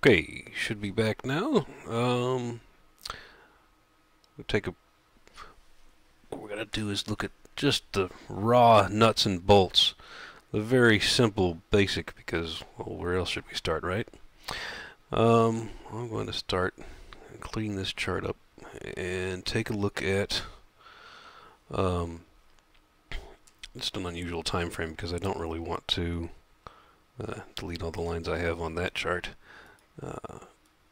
Okay, should be back now. We'll take a. What we're gonna do is look at just the raw nuts and bolts, the very simple, basic. Because well, where else should we start, right? I'm going to start and clean this chart up and take a look at just an unusual time frame because I don't really want to delete all the lines I have on that chart.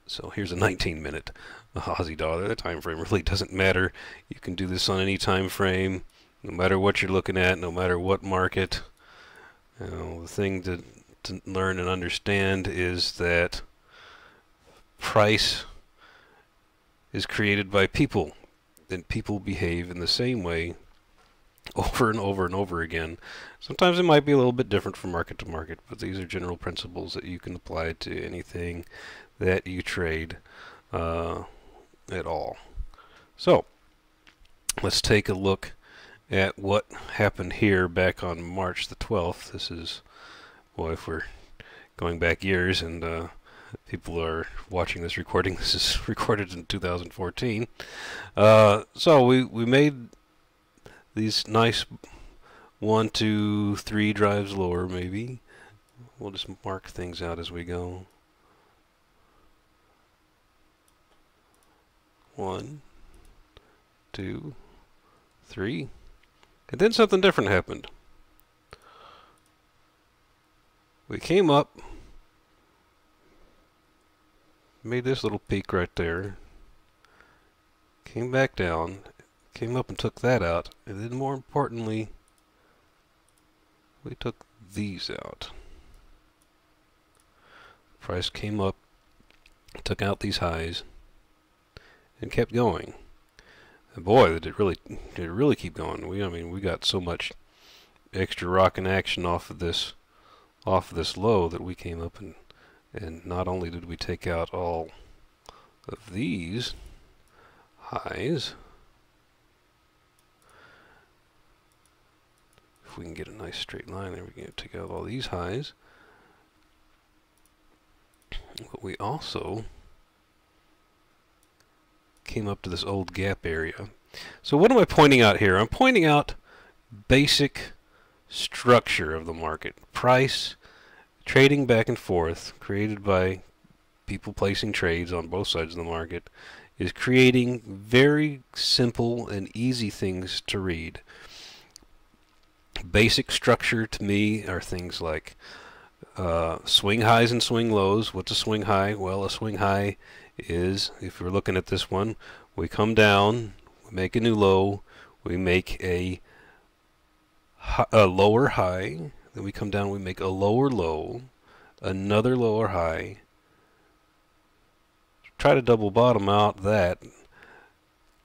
So here's a 19-minute Aussie dollar. The time frame really doesn't matter. You can do this on any time frame, no matter what you're looking at, no matter what market. The thing to learn and understand is that price is created by people, and people behave in the same way over and over and over again. Sometimes it might be a little bit different from market to market, but these are general principles that you can apply to anything that you trade at all. So let's take a look at what happened here back on March the 12th. This is, well, if we're going back years and people are watching this recording, this is recorded in 2014. So we made these nice 1, 2, 3 drives lower, maybe. We'll just mark things out as we go. 1, 2, 3, and then something different happened. We came up, made this little peak right there, came back down, came up and took that out, and then more importantly, we took these out. Price came up, took out these highs, and kept going. And boy, did it really keep going. I mean, we got so much extra rocking action off of this low that we came up and not only did we take out all of these highs, if we can get a nice straight line there, we can take out all these highs, but we also came up to this old gap area. So what am I pointing out here? I'm pointing out basic structure of the market. Price, trading back and forth, created by people placing trades on both sides of the market, is creating very simple and easy things to read. Basic structure to me are things like swing highs and swing lows. What's a swing high? Well, a swing high is, if we're looking at this one, we come down, we make a new low, we make a lower high, then we come down, we make a lower low, another lower high, try to double bottom out that,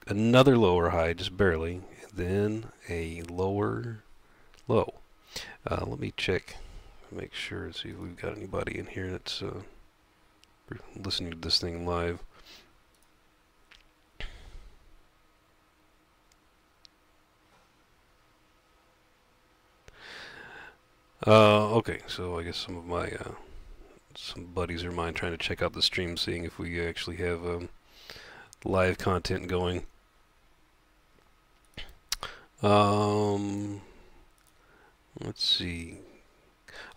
another lower high, just barely, then a lower low. Let me check, make sure and see if we've got anybody in here that's listening to this thing live. Okay, so I guess some of my some buddies of mine trying to check out the stream, seeing if we actually have live content going. Let's see.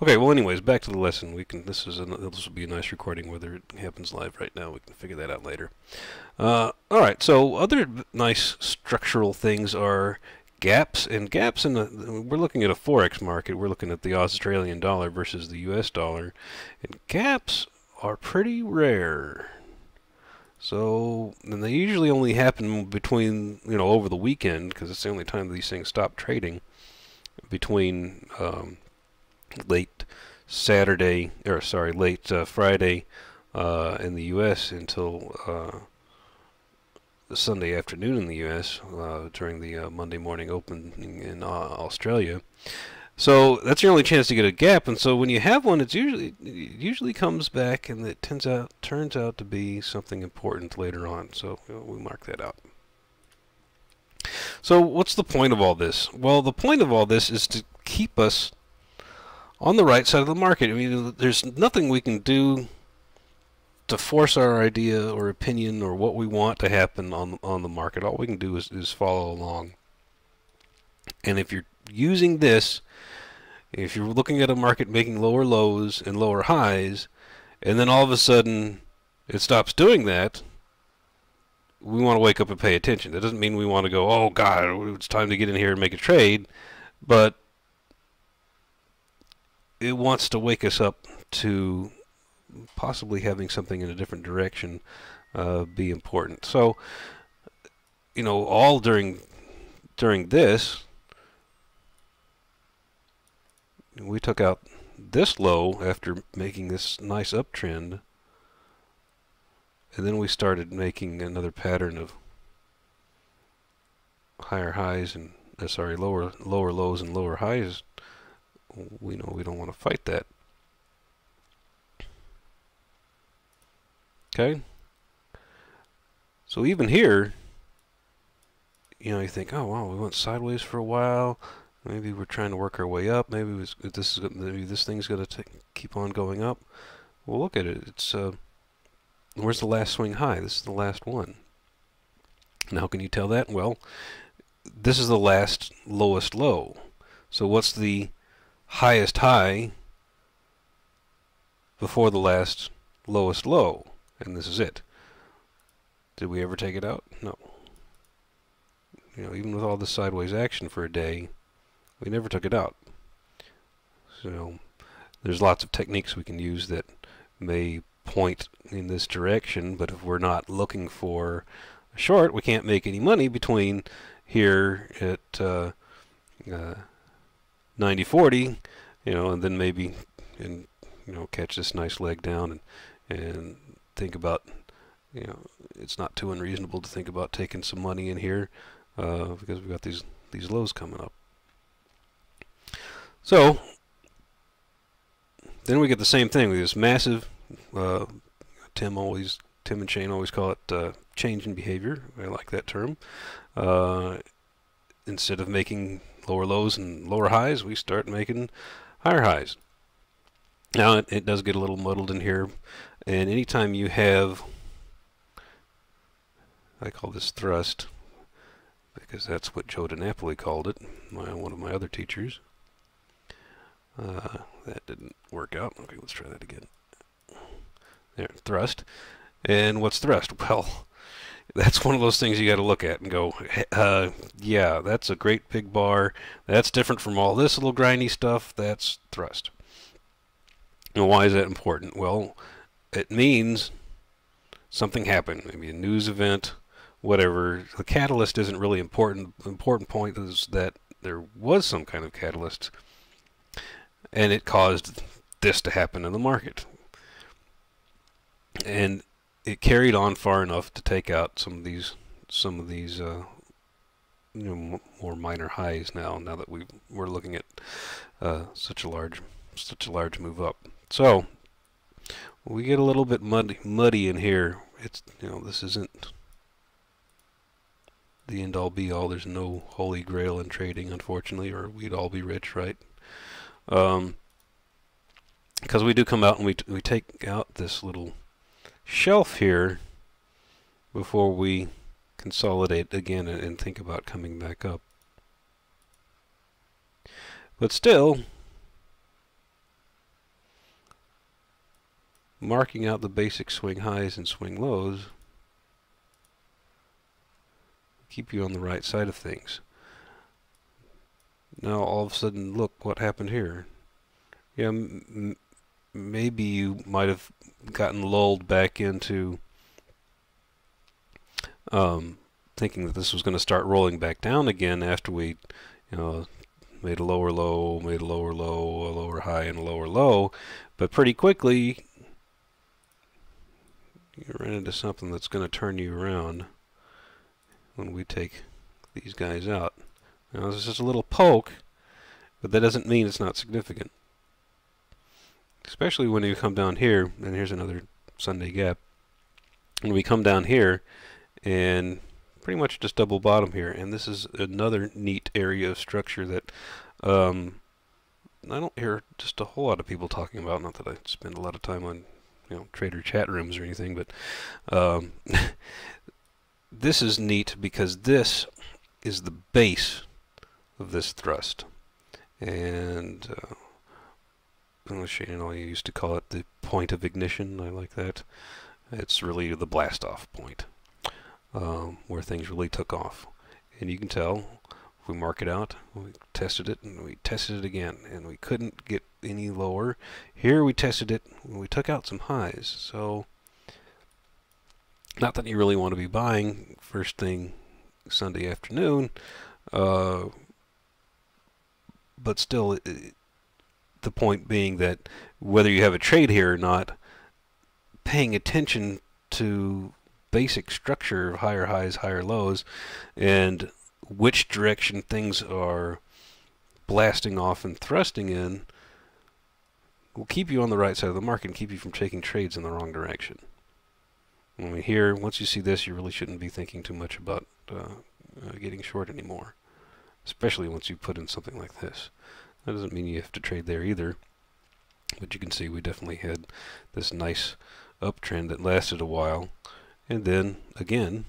Okay, well, anyways, back to the lesson. We can. This will be a nice recording. Whether it happens live right now, we can figure that out later. All right. So other nice structural things are gaps, and gaps in the. We're looking at a Forex market. We're looking at the Australian dollar versus the U.S. dollar, and gaps are pretty rare. So, and they usually only happen between, over the weekend, because it's the only time these things stop trading. Between late Saturday, or sorry, late Friday in the U.S. until Sunday afternoon in the U.S. During the Monday morning open in Australia. So that's your only chance to get a gap, and so when you have one, it usually comes back, and it turns out to be something important later on. So we mark that out. So what's the point of all this? Well, the point of all this is to keep us on the right side of the market. I mean, there's nothing we can do to force our idea or opinion or what we want to happen on the market. All we can do is follow along. And if you're using this, if you're looking at a market making lower lows and lower highs, and then all of a sudden it stops doing that, we want to wake up and pay attention. That doesn't mean we want to go, oh God, it's time to get in here and make a trade, but it wants to wake us up to possibly having something in a different direction be important. So, you know, all during this, we took out this low after making this nice uptrend, and then we started making another pattern of higher highs and lower lows and lower highs. We know we don't want to fight that. Okay? So even here, you know, you think, oh wow, we went sideways for a while. Maybe we're trying to work our way up. Maybe this thing's going to keep on going up. Well, look at it. It's where's the last swing high? This is the last one. And how can you tell that? Well, this is the last lowest low. So what's the highest high before the last lowest low? And this is it. Did we ever take it out? No. You know, even with all this sideways action for a day, we never took it out. So there's lots of techniques we can use that may point in this direction, but if we're not looking for a short, we can't make any money between here at 90.40, you know, and then maybe catch this nice leg down and think about, you know, it's not too unreasonable to think about taking some money in here because we've got these lows coming up. So then we get the same thing with this massive, Tim and Shane always call it change in behavior. I like that term. Instead of making lower lows and lower highs, we start making higher highs. Now it does get a little muddled in here, and anytime you have, I call this thrust because that's what Joe DiNapoli called it, one of my other teachers. That didn't work out. Okay, let's try that again. There, thrust. And what's thrust? Well, that's one of those things you got to look at and go, yeah, that's a great big bar. That's different from all this little grindy stuff. That's thrust. And why is that important? Well, it means something happened, maybe a news event, whatever. The catalyst isn't really important. The important point is that there was some kind of catalyst, and it caused this to happen in the market. And it carried on far enough to take out some of these more minor highs now that we're looking at such a large move up. So we get a little bit muddy in here. It's, this isn't the end all be all. There's no holy grail in trading, unfortunately, or we'd all be rich, right? Because we do come out and we take out this little shelf here before we consolidate again and think about coming back up. But still, marking out the basic swing highs and swing lows keep you on the right side of things. Now all of a sudden, look what happened here. Yeah, maybe you might have gotten lulled back into thinking that this was going to start rolling back down again after we, made a lower low, made a lower low, a lower high, and a lower low. But pretty quickly, you ran into something that's going to turn you around when we take these guys out. Now, this is just a little poke, but that doesn't mean it's not significant. Especially when you come down here, and here's another Sunday gap. When we come down here and pretty much just double bottom here, and this is another neat area of structure that I don't hear just a whole lot of people talking about. Not that I spend a lot of time on trader chat rooms or anything, but this is neat because this is the base of this thrust. And Shane and all you used to call it the point of ignition. I like that. It's really the blast off point, where things really took off. And you can tell if we mark it out, we tested it and we tested it again, and we couldn't get any lower. Here we tested it and we took out some highs. So not that you really want to be buying first thing Sunday afternoon, but still, the point being that whether you have a trade here or not, paying attention to basic structure of higher highs, higher lows, and which direction things are blasting off and thrusting in will keep you on the right side of the market and keep you from taking trades in the wrong direction. I mean, here, once you see this, you really shouldn't be thinking too much about getting short anymore, especially once you put in something like this. That doesn't mean you have to trade there either, but you can see we definitely had this nice uptrend that lasted a while, and then again,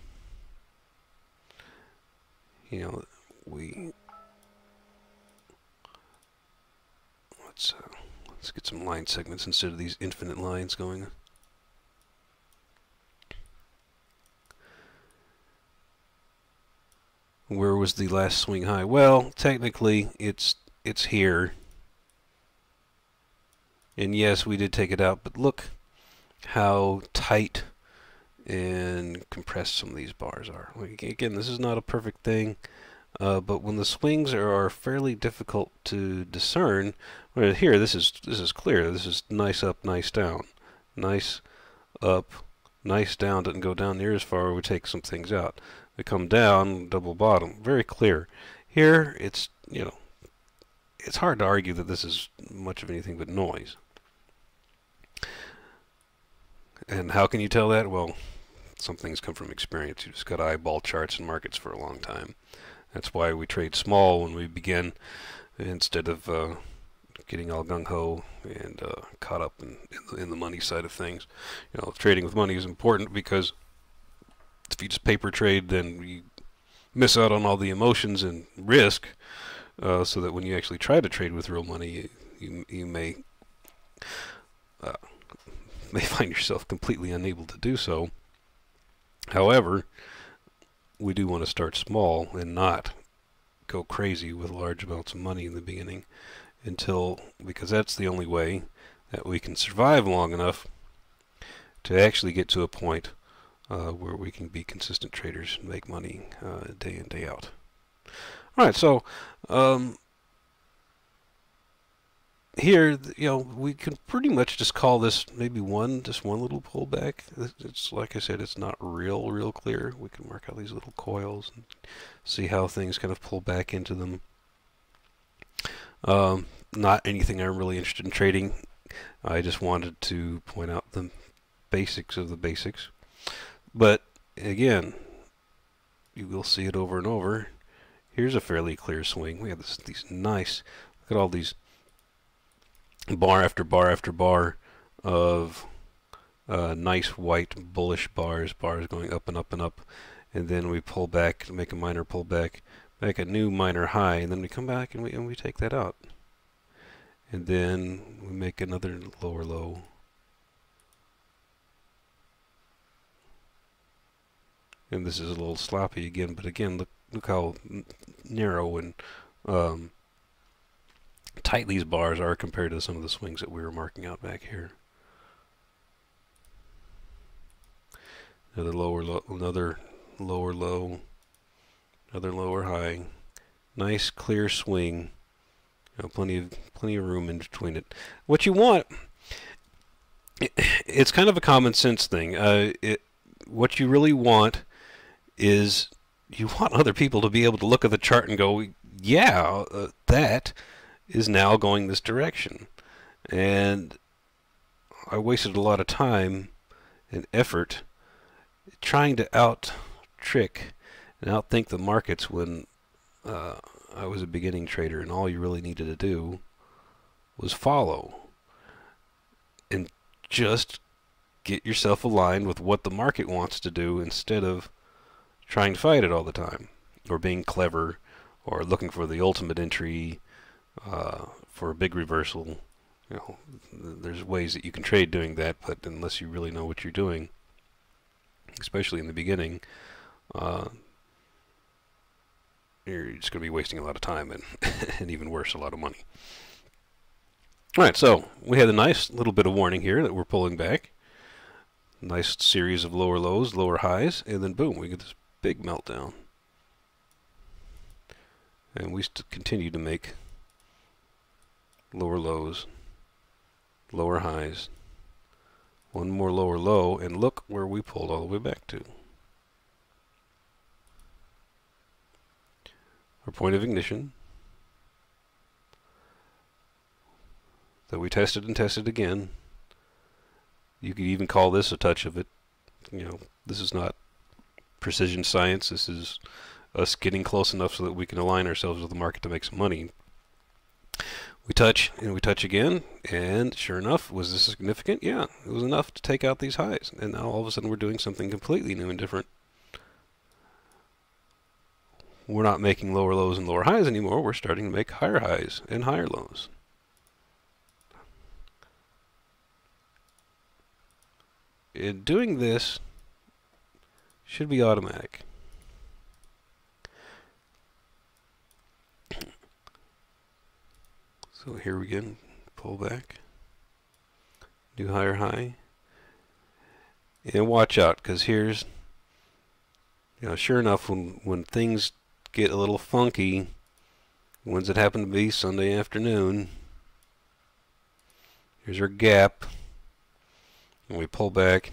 let's get some line segments instead of these infinite lines going. Where was the last swing high? Well, technically it's here, and yes, we did take it out, but look how tight and compressed some of these bars are. Again, this is not a perfect thing, but when the swings are fairly difficult to discern, well, here this is clear. This is nice up, nice down, nice up, nice down. Doesn't go down near as far. We take some things out. They come down, double bottom, very clear. Here, it's it's hard to argue that this is much of anything but noise. And how can you tell that? Well, some things come from experience. You just got to eyeball charts and markets for a long time. That's why we trade small when we begin, instead of getting all gung-ho and caught up in the money side of things. Trading with money is important because if you just paper trade, then you miss out on all the emotions and risk, so that when you actually try to trade with real money, you may find yourself completely unable to do so. However, we do want to start small and not go crazy with large amounts of money in the beginning, because that's the only way that we can survive long enough to actually get to a point where we can be consistent traders and make money day in, day out. All right, so here, we can pretty much just call this maybe just one little pullback. It's like I said, it's not real clear. We can mark out these little coils and see how things kind of pull back into them. Not anything I'm really interested in trading. I just wanted to point out the basics of the basics. But again, you will see it over and over. Here's a fairly clear swing. We have these nice, look at all these bar after bar after bar of nice white bullish bars going up and up and up, and then we pull back, make a minor pullback, make a new minor high, and then we come back and we take that out, and then we make another lower low, and this is a little sloppy again, but again, look how narrow and tight these bars are compared to some of the swings that we were marking out back here. Another lower low, another lower low, another lower high. Nice clear swing. Plenty of room in between it. What you want, it's kind of a common sense thing. What you really want is you want other people to be able to look at the chart and go, yeah, that is now going this direction. And I wasted a lot of time and effort trying to out-trick and outthink the markets when I was a beginning trader, and all you really needed to do was follow and just get yourself aligned with what the market wants to do instead of trying to fight it all the time, or being clever, or looking for the ultimate entry for a big reversal. You know, there's ways that you can trade doing that, but unless you really know what you're doing, especially in the beginning, you're just going to be wasting a lot of time and, and even worse, a lot of money. Alright, so we had a nice little bit of warning here that we're pulling back. Nice series of lower lows, lower highs, and then boom, we get this big meltdown. And we continue to make lower lows, lower highs, one more lower low, and look where we pulled all the way back to. Our point of ignition that we tested and tested again. You could even call this a touch of it. You know, this is not precision science. This is us getting close enough so that we can align ourselves with the market to make some money. We touch and we touch again, and sure enough, was this significant? Yeah, it was enough to take out these highs. And now all of a sudden we're doing something completely new and different. We're not making lower lows and lower highs anymore. We're starting to make higher highs and higher lows. And doing this should be automatic. So here we again, pull back, do higher high, and watch out, because here's, you know, sure enough, when things get a little funky, when's it happen to be? Sunday afternoon. Here's our gap, and we pull back,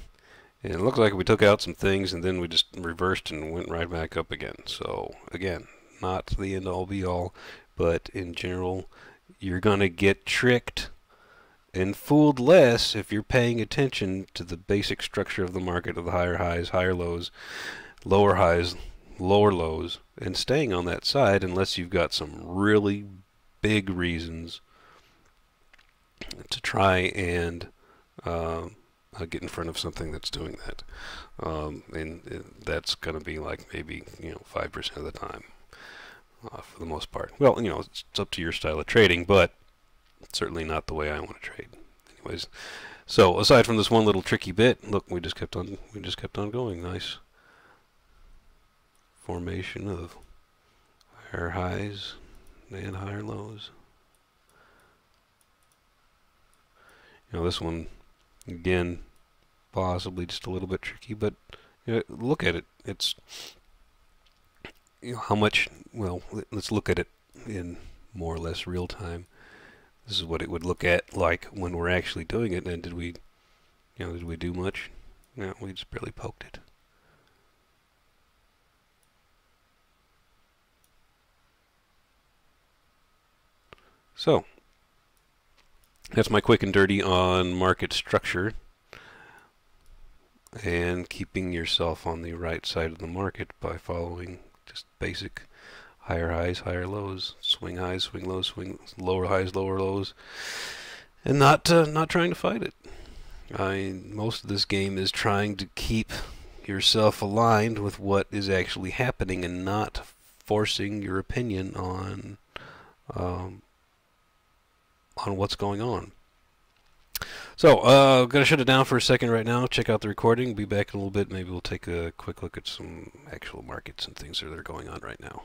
and it looks like we took out some things, and then we just reversed and went right back up again. So again, not the end all be all, but in general, you're going to get tricked and fooled less if you're paying attention to the basic structure of the market, of the higher highs, higher lows, lower highs, lower lows, and staying on that side unless you've got some really big reasons to try and get in front of something that's doing that. And that's going to be like maybe, you know, 5% of the time. For the most part. Well, you know, it's up to your style of trading, but it's certainly not the way I want to trade. Anyways, so aside from this one little tricky bit, look, we just kept on going. Nice formation of higher highs and higher lows. You know, this one again, possibly just a little bit tricky, but you know, look at it. It's, you know, how much, well, let's look at it in more or less real time. This is what it would look at like when we're actually doing it. And did we do much? No, we just barely poked it. So that's my quick and dirty on market structure and keeping yourself on the right side of the market by following just basic higher highs, higher lows, swing highs, swing lows, swing lower highs, lower lows, and not trying to fight it. Most of this game is trying to keep yourself aligned with what is actually happening and not forcing your opinion on what's going on. So, I'm going to shut it down for a second right now. Check out the recording. Be back in a little bit. Maybe we'll take a quick look at some actual markets and things that are going on right now.